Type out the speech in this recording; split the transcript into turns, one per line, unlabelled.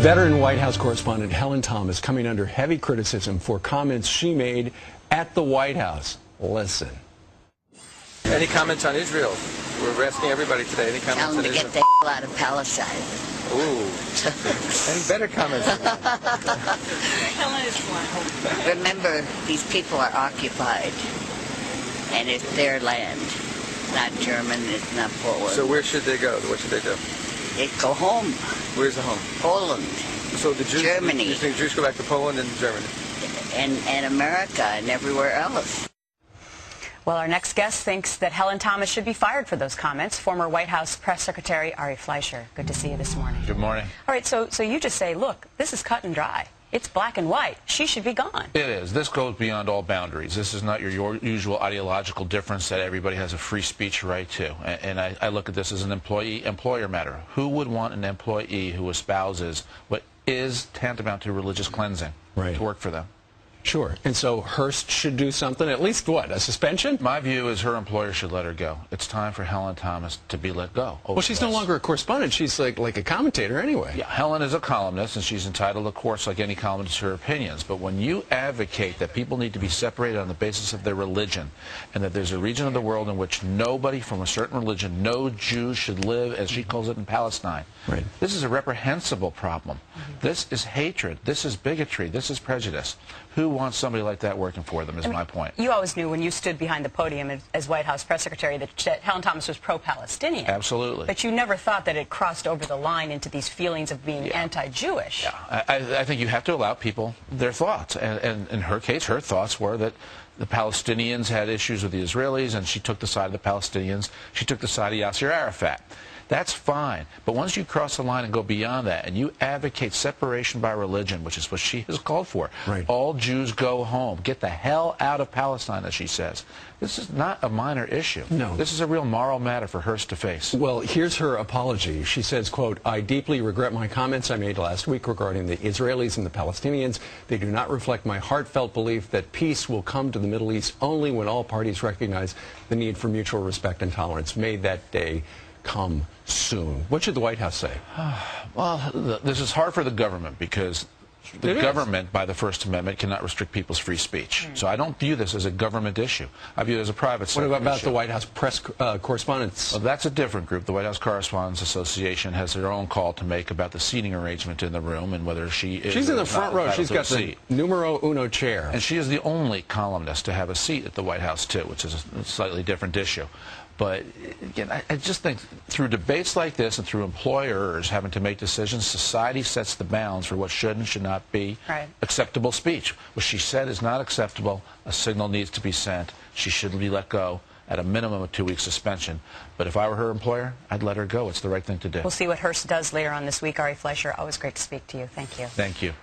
Veteran White House correspondent Helen Thomas coming under heavy criticism for comments she made at the White House. Listen.
Any comments on Israel? We're asking everybody today. Any comments
Tell them
on
to
Israel?
get the out of Palestine.
Ooh. Any better comments?
Helen is one. Remember, these people are occupied, and it's their land. It's not German. It's not Poland.
So where should they go? What should they do?
They go home.
Where's the home?
Poland.
So the Jews.
Germany.
You think Jews go back to Poland and Germany?
And America and everywhere else.
Well, our next guest thinks that Helen Thomas should be fired for those comments. Former White House Press Secretary Ari Fleischer. Good to see you this morning.
Good morning.
All right, so you just say, look, this is cut and dry. It's black and white. She should be gone.
It is. This goes beyond all boundaries. This is not your usual ideological difference that everybody has a free speech right to. And I look at this as an employer matter. Who would want an employee who espouses what is tantamount to religious cleansing to work for them?
Sure. And so Hearst should do something, at least what, a suspension?
My view is her employer should let her go. It's time for Helen Thomas to be let go.
Well, she's no longer a correspondent. She's like a commentator anyway.
Yeah, Helen is a columnist, and she's entitled, of course, like any columnist, to her opinions. But when you advocate that people need to be separated on the basis of their religion, and that there's a region of the world in which nobody from a certain religion, no Jew, should live, as she calls it, in Palestine, this is a reprehensible problem. This is hatred. This is bigotry. This is prejudice. Who wants somebody like that working for them, is my point.
You always knew when you stood behind the podium as White House Press Secretary that Helen Thomas was pro-Palestinian.
Absolutely.
But you never thought that it crossed over the line into these feelings of being anti-Jewish.
Yeah, I think you have to allow people their thoughts. And in her case, her thoughts were that the Palestinians had issues with the Israelis, and she took the side of the Palestinians. She took the side of Yasser Arafat. That's fine. But once you cross the line and go beyond that, and you advocate separation by religion, which is what she has called for, all Jews go home. Get the hell out of Palestine, as she says. This is not a minor issue.
No. This
is a real moral matter for Hearst to face.
Well, here's her apology. She says, quote, I deeply regret my comments I made last week regarding the Israelis and the Palestinians. They do not reflect my heartfelt belief that peace will come to the Middle East only when all parties recognize the need for mutual respect and tolerance. May that day come soon. What should the White House say?
Well, this is hard for the government because the government, by the First Amendment, cannot restrict people's free speech. So I don't view this as a government issue. I view it as a private sector issue.
What about the White House Press Correspondents?
Well, that's a different group. The White House Correspondents Association has their own call to make about the seating arrangement in the room and whether she is.
She's in the front row. She's got the numero uno chair.
And she is the only columnist to have a seat at the White House, too, which is a slightly different issue. But, again, I just think through debates like this and through employers having to make decisions, society sets the bounds for what should and should not be acceptable speech. What she said is not acceptable. A signal needs to be sent. She should be let go at a minimum of 2-week suspension. But if I were her employer, I'd let her go. It's the right thing to do.
We'll see what Hearst does later on this week. Ari Fleischer, always great to speak to you. Thank you.
Thank you.